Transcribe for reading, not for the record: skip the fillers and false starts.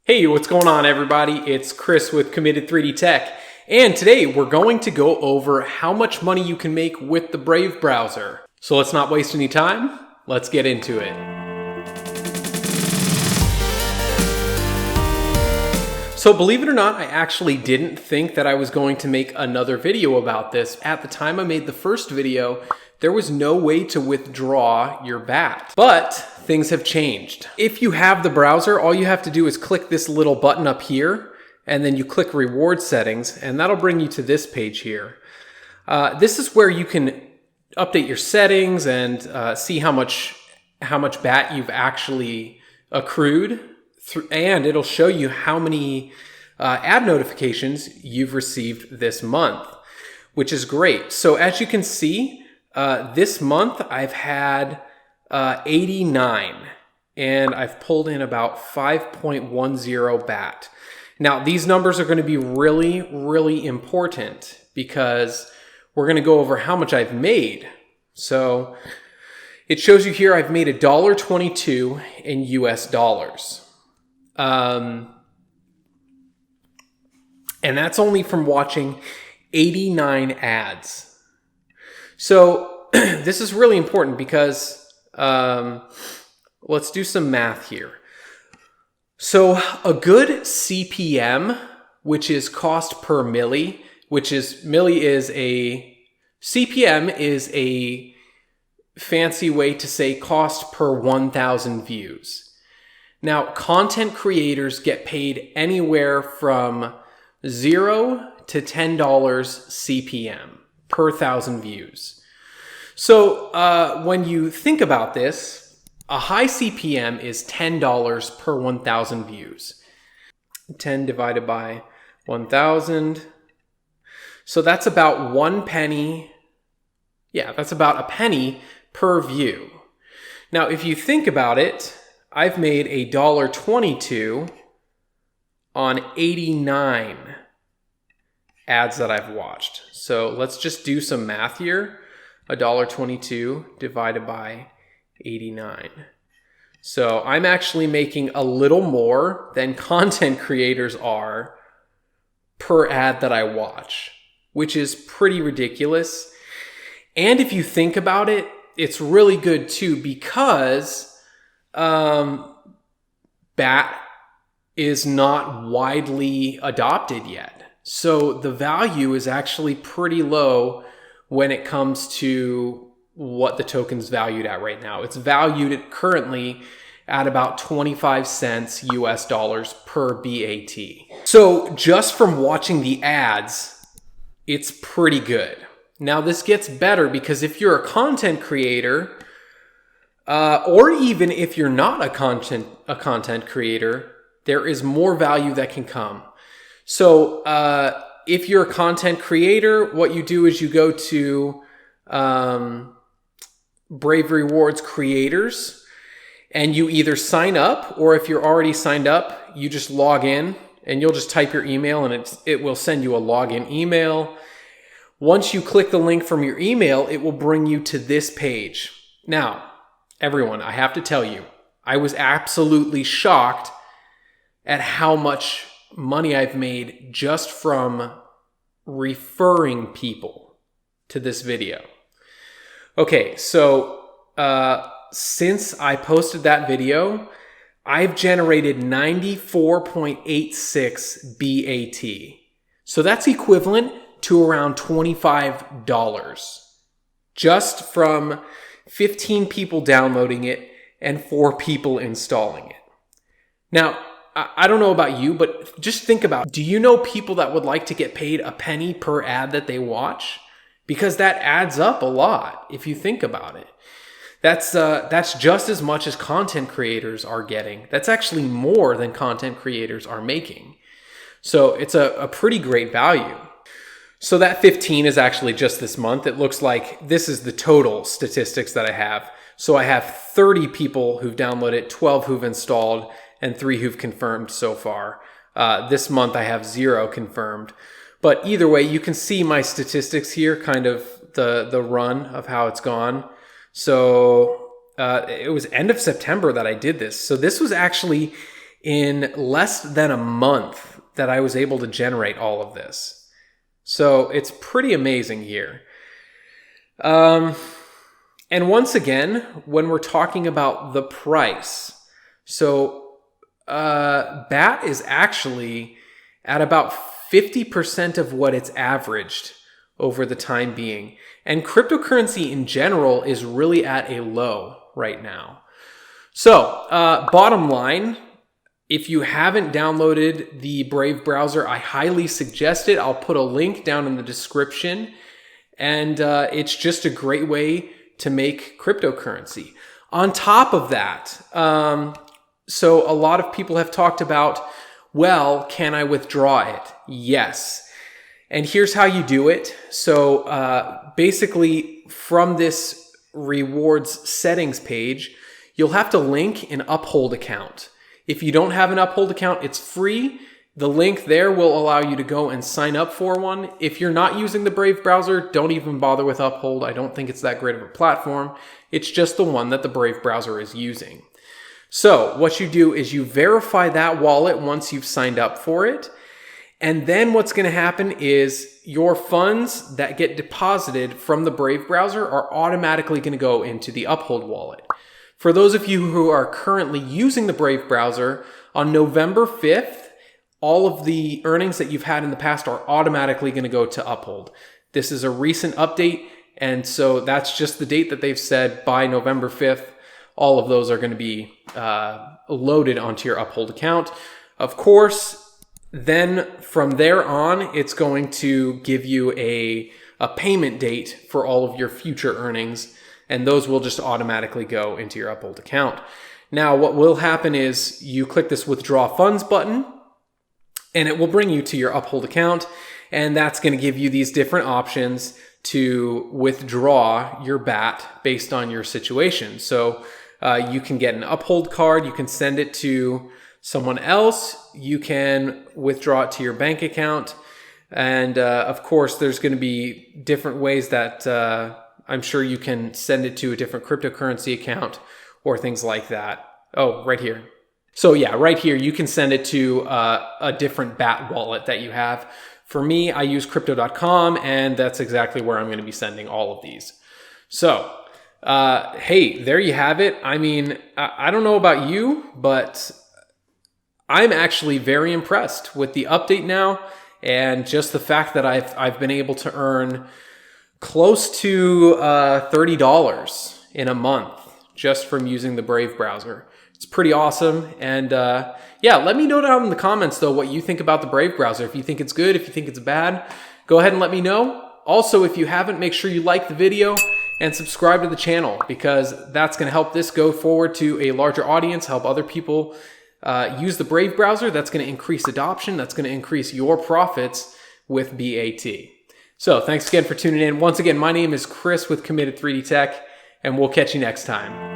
Hey, what's going on everybody? It's Chris with Committed 3D Tech, and today we're going to go over how much money you can make with the Brave browser. So let's not waste any time, let's get into it. So believe it or not, I actually didn't think that I was going to make another video about this. At the time I made the first video, there was no way to withdraw your bat. But things have changed. If you have the browser, all you have to do is click this little button up here, and then you click reward settings, and that'll bring you to this page here. This is where you can update your settings and see how much bat you've actually accrued, and it'll show you how many ad notifications you've received this month, which is great. So as you can see, this month I've had 89, and I've pulled in about 5.10 bat. Now these numbers are going to be really important because we're going to go over how much I've made. So it shows you here I've made $1.22 in US dollars. And that's only from watching 89 ads. So this is really important because let's do some math here. So a good CPM, which is cost per milli, CPM is a fancy way to say cost per 1,000 views. Now, content creators get paid anywhere from $0 to $10 CPM per 1,000 views. So when you think about this, a high CPM is $10 per 1,000 views. 10 divided by 1,000. So that's about 1 penny. Yeah, that's about a penny per view. Now, if you think about it, I've made $1.22 on 89 ads that I've watched. So let's just do some math here. $1.22 divided by 89. So I'm actually making a little more than content creators are per ad that I watch, which is pretty ridiculous. And if you think about it, it's really good too because bat is not widely adopted yet. So the value is actually pretty low when it comes to what the token's valued at right now. It's valued currently at about 25 cents US dollars per BAT. So just from watching the ads, it's pretty good. Now this gets better because if you're a content creator, or even if you're not a content creator, there is more value that can come. So if you're a content creator, what you do is you go to Brave Rewards Creators and you either sign up, or if you're already signed up, you just log in and you'll just type your email and it will send you a login email. Once you click the link from your email, it will bring you to this page. Now, everyone, I have to tell you, I was absolutely shocked at how much money I've made just from referring people to this video. Okay, so since I posted that video, I've generated 94.86 BAT. So that's equivalent to around $25 just from 15 people downloading it and 4 people installing it. Now, I don't know about you, but just think about, do you know people that would like to get paid a penny per ad that they watch? Because that adds up a lot if you think about it. That's just as much as content creators are getting. That's actually more than content creators are making. So it's a pretty great value. So that 15 is actually just this month. It looks like this is the total statistics that I have. So I have 30 people who've downloaded, 12 who've installed, and 3 who've confirmed so far. This month I have 0 confirmed. But either way, you can see my statistics here, kind of the run of how it's gone. So it was end of September that I did this. So this was actually in less than a month that I was able to generate all of this. So it's pretty amazing here. And once again, when we're talking about the price, so BAT is actually at about 50% of what it's averaged over the time being. And cryptocurrency in general is really at a low right now. So bottom line, if you haven't downloaded the Brave browser, I highly suggest it. I'll put a link down in the description. And it's just a great way to make cryptocurrency. On top of that, so a lot of people have talked about, well, can I withdraw it? Yes. And here's how you do it. So basically from this rewards settings page, you'll have to link an Uphold account. If you don't have an Uphold account, it's free. The link there will allow you to go and sign up for one. If you're not using the Brave browser, don't even bother with Uphold. I don't think it's that great of a platform. It's just the one that the Brave browser is using. So what you do is you verify that wallet once you've signed up for it. And then what's going to happen is your funds that get deposited from the Brave browser are automatically going to go into the Uphold wallet. For those of you who are currently using the Brave browser, on November 5th, all of the earnings that you've had in the past are automatically going to go to Uphold. This is a recent update, and so that's just the date that they've said by November 5th. All of those are going to be loaded onto your Uphold account. Of course, then from there on, it's going to give you a payment date for all of your future earnings, and those will just automatically go into your Uphold account. Now, what will happen is you click this Withdraw Funds button, and it will bring you to your Uphold account, and that's going to give you these different options to withdraw your BAT based on your situation. So you can get an Uphold card, you can send it to someone else, you can withdraw it to your bank account, and of course there's going to be different ways that I'm sure you can send it to a different cryptocurrency account or things like that. Oh, right here. So yeah, right here, you can send it to a different BAT wallet that you have. For me, I use crypto.com, and that's exactly where I'm going to be sending all of these. So, hey, there you have it. I mean, I don't know about you, but I'm actually very impressed with the update now, and just the fact that I've been able to earn close to $30 in a month just from using the Brave browser. It's pretty awesome. And yeah, let me know down in the comments, though, what you think about the Brave browser. If you think it's good, if you think it's bad, go ahead and let me know. Also, if you haven't, make sure you like the video and subscribe to the channel, because that's going to help this go forward to a larger audience, help other people use the Brave browser. That's going to increase adoption. That's going to increase your profits with BAT. So thanks again for tuning in. Once again, my name is Chris with Committed 3D Tech, and we'll catch you next time.